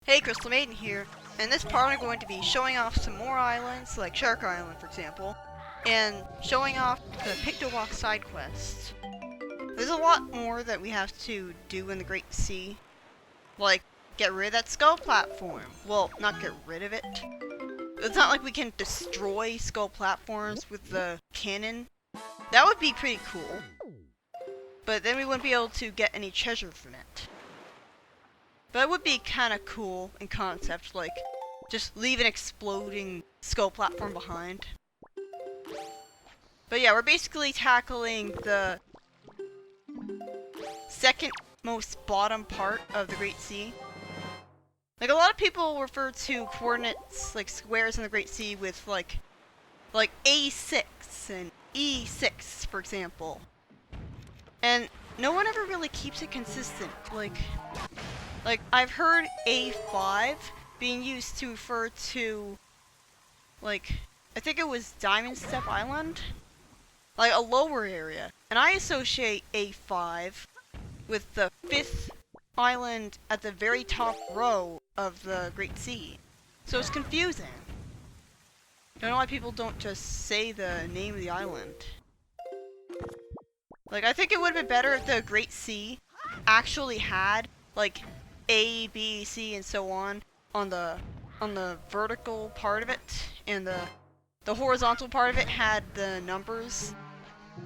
Hey, Crystal Maiden here. In this part I'm going to be showing off some more islands, like Shark Island for example, and showing off the Picto Box side quests. There's a lot more that we have to do in the Great Sea, like get rid of that skull platform. Well, not get rid of it. It's not like we can destroy skull platforms with the cannon. That would be pretty cool, but then we wouldn't be able to get any treasure from it. But it would be kind of cool in concept, like, just leave an exploding skull platform behind. But yeah, we're basically tackling the second most bottom part of the Great Sea. Like, a lot of people refer to coordinates, like squares in the Great Sea with, like A6 and E6, for example. And no one ever really keeps it consistent, Like, I've heard A5 being used to refer to, like, I think it was Diamond Step Island? Like, a lower area. And I associate A5 with the 5th island at the very top row of the Great Sea. So it's confusing. Don't know why people don't just say the name of the island. Like, I think it would have been better if the Great Sea actually had, like, A, B, C, and so on the vertical part of it, and the horizontal part of it had the numbers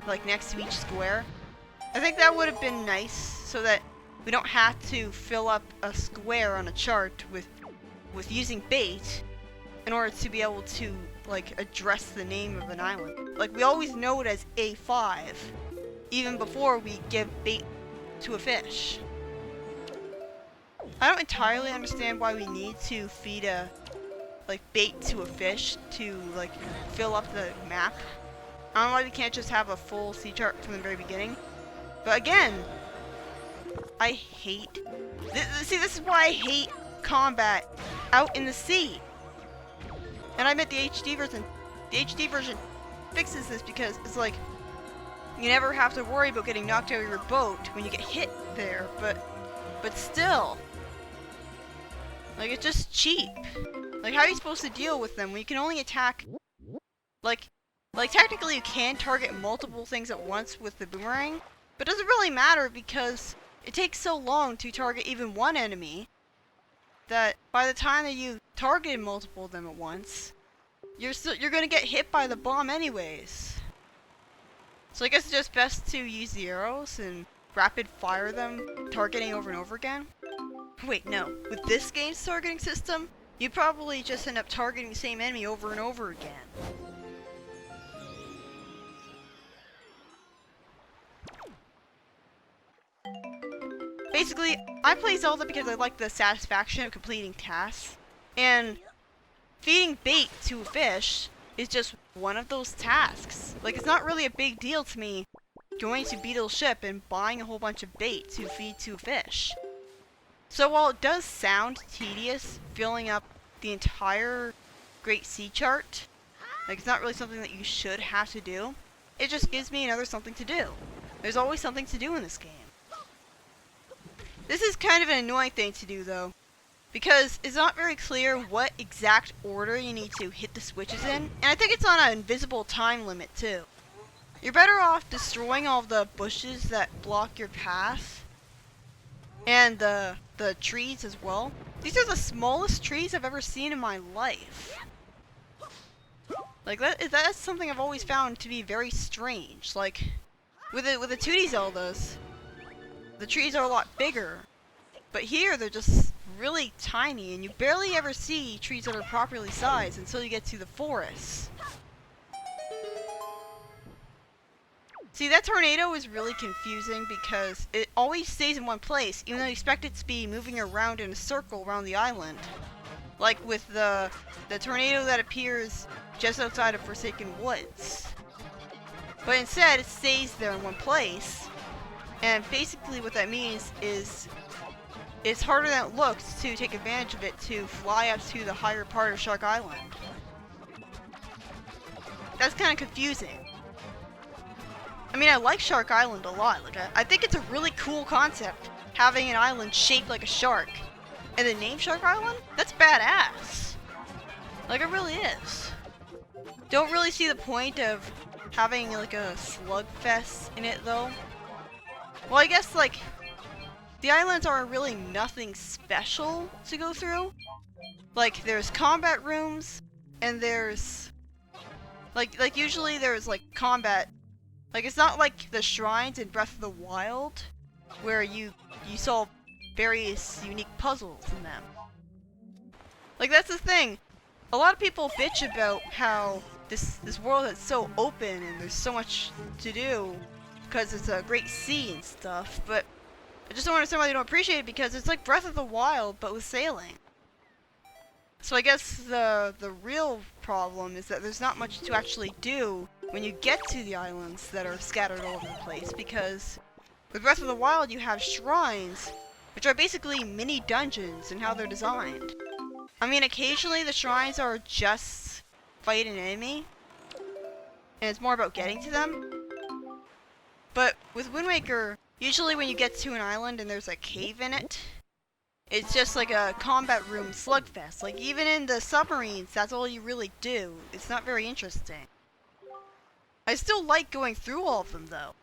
like next to each square. I think that would have been nice, so that we don't have to fill up a square on a chart with using bait in order to be able to like address the name of an island. Like, we always know it as A5 even before we give bait to a fish. I don't entirely understand why we need to feed a, like, bait to a fish to, like, fill up the map. I don't know why we can't just have a full sea chart from the very beginning. But again, I hate... See, this is why I hate combat out in the sea. And I meant the HD version. The HD version fixes this because it's like, you never have to worry about getting knocked out of your boat when you get hit there, but still. Like, it's just cheap. Like, how are you supposed to deal with them when you can only attack... Like, technically you can target multiple things at once with the boomerang, but it doesn't really matter because it takes so long to target even one enemy that by the time that you targeted multiple of them at once, you're gonna get hit by the bomb anyways. So I guess it's just best to use the arrows and rapid fire them, targeting over and over again. Wait, no. With this game's targeting system, you probably just end up targeting the same enemy over and over again. Basically, I play Zelda because I like the satisfaction of completing tasks, and feeding bait to a fish is just one of those tasks. Like, it's not really a big deal to me going to Beetle's ship and buying a whole bunch of bait to feed to a fish. So while it does sound tedious filling up the entire Great Sea chart, like, it's not really something that you should have to do, it just gives me another something to do. There's always something to do in this game. This is kind of an annoying thing to do though, because it's not very clear what exact order you need to hit the switches in, and I think it's on an invisible time limit too. You're better off destroying all of the bushes that block your path, and the trees as well. These are the smallest trees I've ever seen in my life. Like, that's something I've always found to be very strange. Like, with the 2D Zeldas, the trees are a lot bigger, but here they're just really tiny, and you barely ever see trees that are properly sized until you get to the forests. See, that tornado is really confusing because it always stays in one place, even though you expect it to be moving around in a circle around the island. Like with the tornado that appears just outside of Forsaken Woods. But instead, it stays there in one place, and basically what that means is it's harder than it looks to take advantage of it to fly up to the higher part of Shark Island. That's kind of confusing. I mean, I like Shark Island a lot. Like, I think it's a really cool concept, having an island shaped like a shark. And the name Shark Island? That's badass. Like, it really is. Don't really see the point of having like a slugfest in it though. Well, I guess like the islands are really nothing special to go through. Like there's combat rooms and there's like usually there's like combat. Like it's not like the shrines in Breath of the Wild where you solve various unique puzzles in them. Like that's the thing. A lot of people bitch about how this world is so open and there's so much to do because it's a great sea and stuff, but I just don't understand why they don't appreciate it because it's like Breath of the Wild but with sailing. So I guess the real problem is that there's not much to actually do when you get to the islands that are scattered all over the place, because with Breath of the Wild you have shrines, which are basically mini dungeons in how they're designed. I mean, occasionally the shrines are just fight an enemy, and it's more about getting to them. But with Wind Waker, usually when you get to an island and there's a cave in it, it's just like a combat room slugfest. Like even in the submarines, that's all you really do. It's not very interesting. I still like going through all of them though,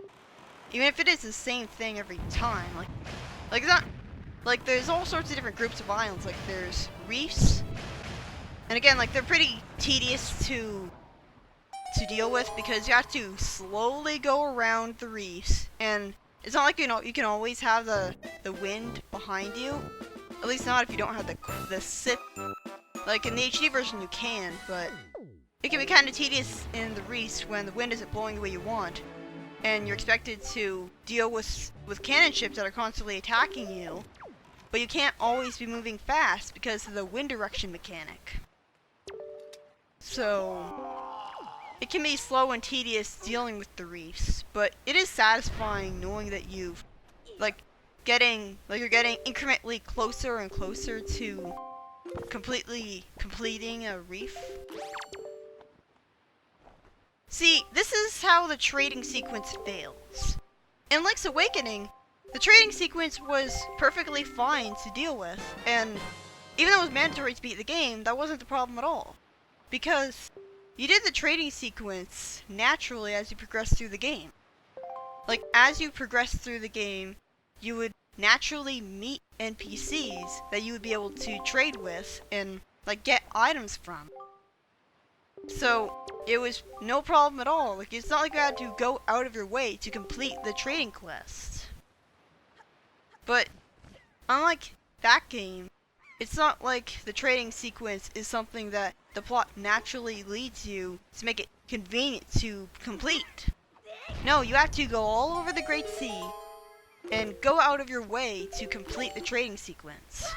even if it is the same thing every time. Like it's not like there's all sorts of different groups of islands. Like there's reefs, and again, like they're pretty tedious to deal with because you have to slowly go around the reefs, and it's not like you can always have the wind behind you. At least not if you don't have the sit. Like in the HD version you can, but it can be kind of tedious in the reefs when the wind isn't blowing the way you want, and you're expected to deal with cannon ships that are constantly attacking you, but you can't always be moving fast because of the wind direction mechanic. So it can be slow and tedious dealing with the reefs, but it is satisfying knowing that you're getting incrementally closer and closer to completing a reef. See, this is how the trading sequence fails. In Link's Awakening, the trading sequence was perfectly fine to deal with, and even though it was mandatory to beat the game, that wasn't the problem at all. Because you did the trading sequence naturally as you progressed through the game. Like, as you progressed through the game, you would naturally meet NPCs that you would be able to trade with and, like, get items from. So, it was no problem at all. Like, it's not like you had to go out of your way to complete the trading quest. But, unlike that game, it's not like the trading sequence is something that the plot naturally leads you to make it convenient to complete. No, you have to go all over the Great Sea and go out of your way to complete the trading sequence.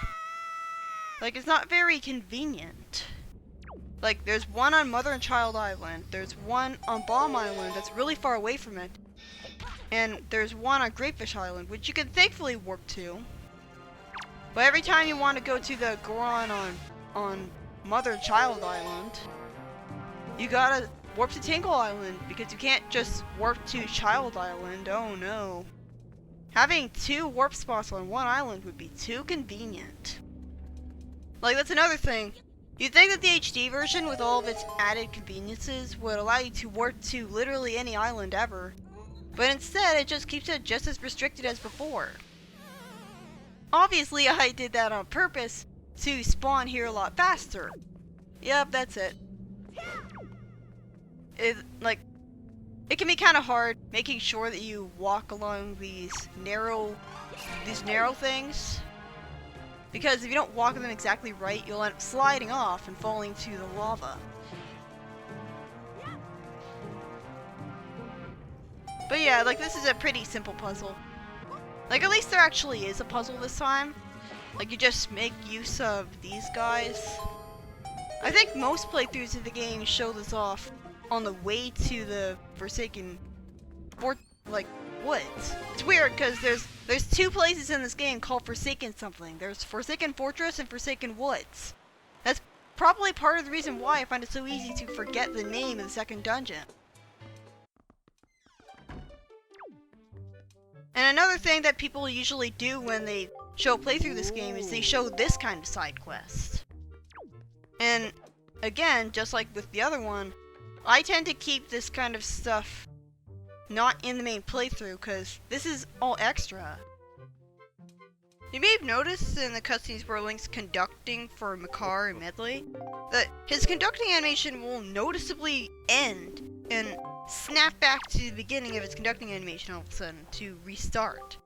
Like, it's not very convenient. Like, there's one on Mother and Child Island, there's one on Bomb Island that's really far away from it, and there's one on Grapefish Island, which you can thankfully warp to. But every time you want to go to the Goron on Mother and Child Island, you gotta warp to Tingle Island, because you can't just warp to Child Island. Oh no. Having 2 warp spots on one island would be too convenient. Like, that's another thing. You'd think that the HD version, with all of its added conveniences, would allow you to warp to literally any island ever. But instead, it just keeps it just as restricted as before. Obviously, I did that on purpose to spawn here a lot faster. Yep, that's it. It can be kind of hard making sure that you walk along these narrow things, because if you don't walk them exactly right, you'll end up sliding off and falling to the lava. But yeah, like, this is a pretty simple puzzle. Like, at least there actually is a puzzle this time. Like, you just make use of these guys. I think most playthroughs of the game show this off on the way to the Forsaken woods. It's weird because there's 2 places in this game called Forsaken something. There's Forsaken Fortress and Forsaken Woods. That's probably part of the reason why I find it so easy to forget the name of the second dungeon. And another thing that people usually do when they show a playthrough of this game is they show this kind of side quest. And again, just like with the other one, I tend to keep this kind of stuff not in the main playthrough because this is all extra. You may have noticed in the cutscenes where Link's conducting for Makar and Medley that his conducting animation will noticeably end and snap back to the beginning of its conducting animation all of a sudden to restart.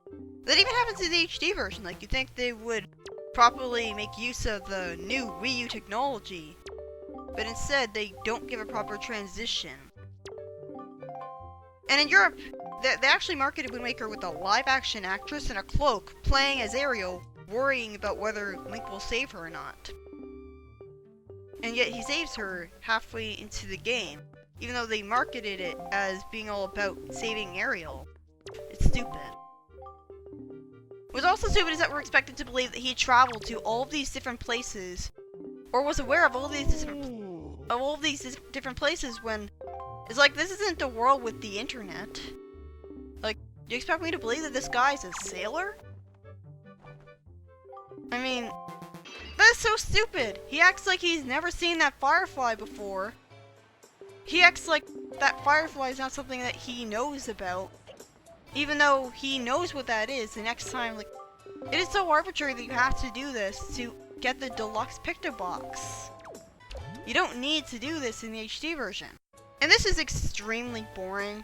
That even happens in the HD version. Like, you'd think they would properly make use of the new Wii U technology, but instead they don't give a proper transition. And in Europe, they actually marketed Wind Waker with a live-action actress in a cloak playing as Ariel, worrying about whether Link will save her or not. And yet he saves her halfway into the game, even though they marketed it as being all about saving Ariel. It's stupid. What's also stupid is that we're expected to believe that he traveled to all of these different places, or was aware of all these different places when it's like, this isn't the world with the internet. Like, do you expect me to believe that this guy's a sailor? I mean, that's so stupid. He acts like he's never seen that firefly before. He acts like that firefly is not something that he knows about. Even though he knows what that is, the next time, like, it is so arbitrary that you have to do this to get the deluxe Picto Box. You don't need to do this in the HD version. And this is extremely boring.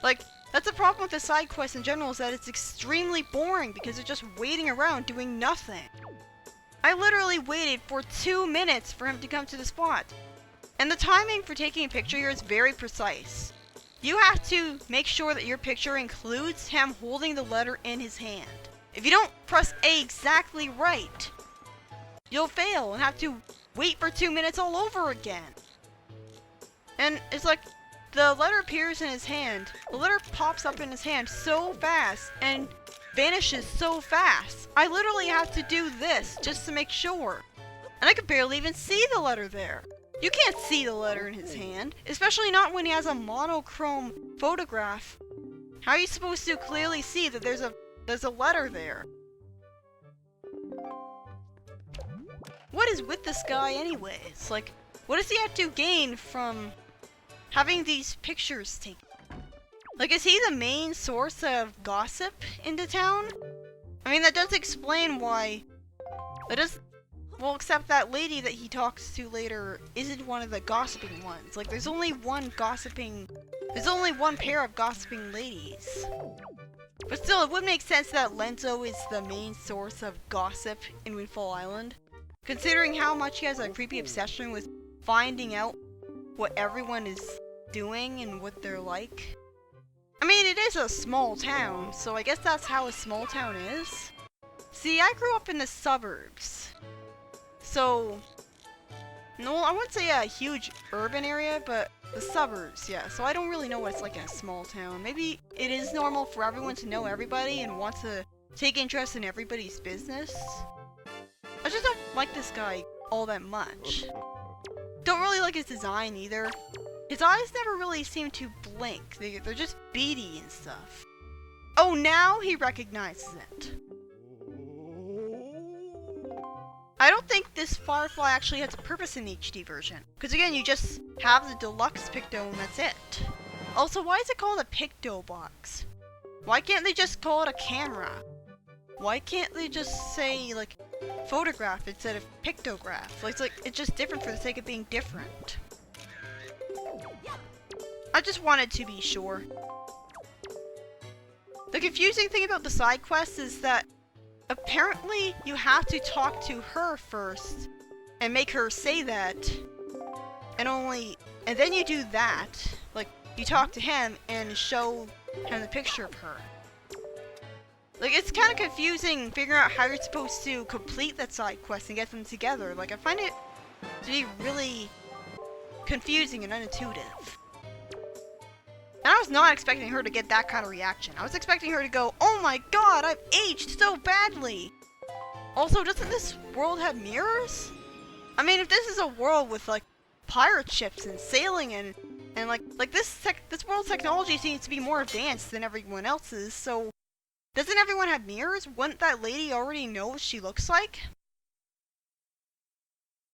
Like, that's the problem with the side quests in general, is that it's extremely boring because they're just waiting around doing nothing. I literally waited for 2 minutes for him to come to the spot. And the timing for taking a picture here is very precise. You have to make sure that your picture includes him holding the letter in his hand. If you don't press A exactly right, you'll fail and have to wait for 2 minutes all over again. And it's like, the letter appears in his hand, the letter pops up in his hand so fast and vanishes so fast. I literally have to do this just to make sure. And I could barely even see the letter there. You can't see the letter in his hand, especially not when he has a monochrome photograph. How are you supposed to clearly see that there's a letter there? What is with this guy anyways? Like, what does he have to gain from having these pictures taken? Like, is he the main source of gossip in the town? I mean, that does explain why. That does. Well, except that lady that he talks to later isn't one of the gossiping ones. Like, there's only one pair of gossiping ladies. But still, it would make sense that Lenzo is the main source of gossip in Windfall Island, considering how much he has a creepy obsession with finding out what everyone is doing and what they're like. I mean, it is a small town, so I guess that's how a small town is. See, I grew up in the suburbs. So, no, I wouldn't say a huge urban area, but the suburbs, yeah. So I don't really know what it's like in a small town. Maybe it is normal for everyone to know everybody and want to take interest in everybody's business. I just don't like this guy all that much. Don't really like his design either. His eyes never really seem to blink. They're just beady and stuff. Oh, now he recognizes it. I don't think this Firefly actually has a purpose in the HD version. Because again, you just have the deluxe Picto and that's it. Also, why is it called a Picto Box? Why can't they just call it a camera? Why can't they just say, like, photograph instead of pictograph? Like, it's just different for the sake of being different. I just wanted to be sure. The confusing thing about the side quest is that apparently you have to talk to her first and make her say that, and then you do that, like, you talk to him and show him the picture of her. Like, it's kind of confusing figuring out how you're supposed to complete that side quest and get them together. Like, I find it to be really confusing and unintuitive. And I was not expecting her to get that kind of reaction. I was expecting her to go, "Oh my god, I've aged so badly!" Also, doesn't this world have mirrors? I mean, if this is a world with, like, pirate ships and sailing and like this world's technology seems to be more advanced than everyone else's, so Doesn't everyone have mirrors? Wouldn't that lady already know what she looks like?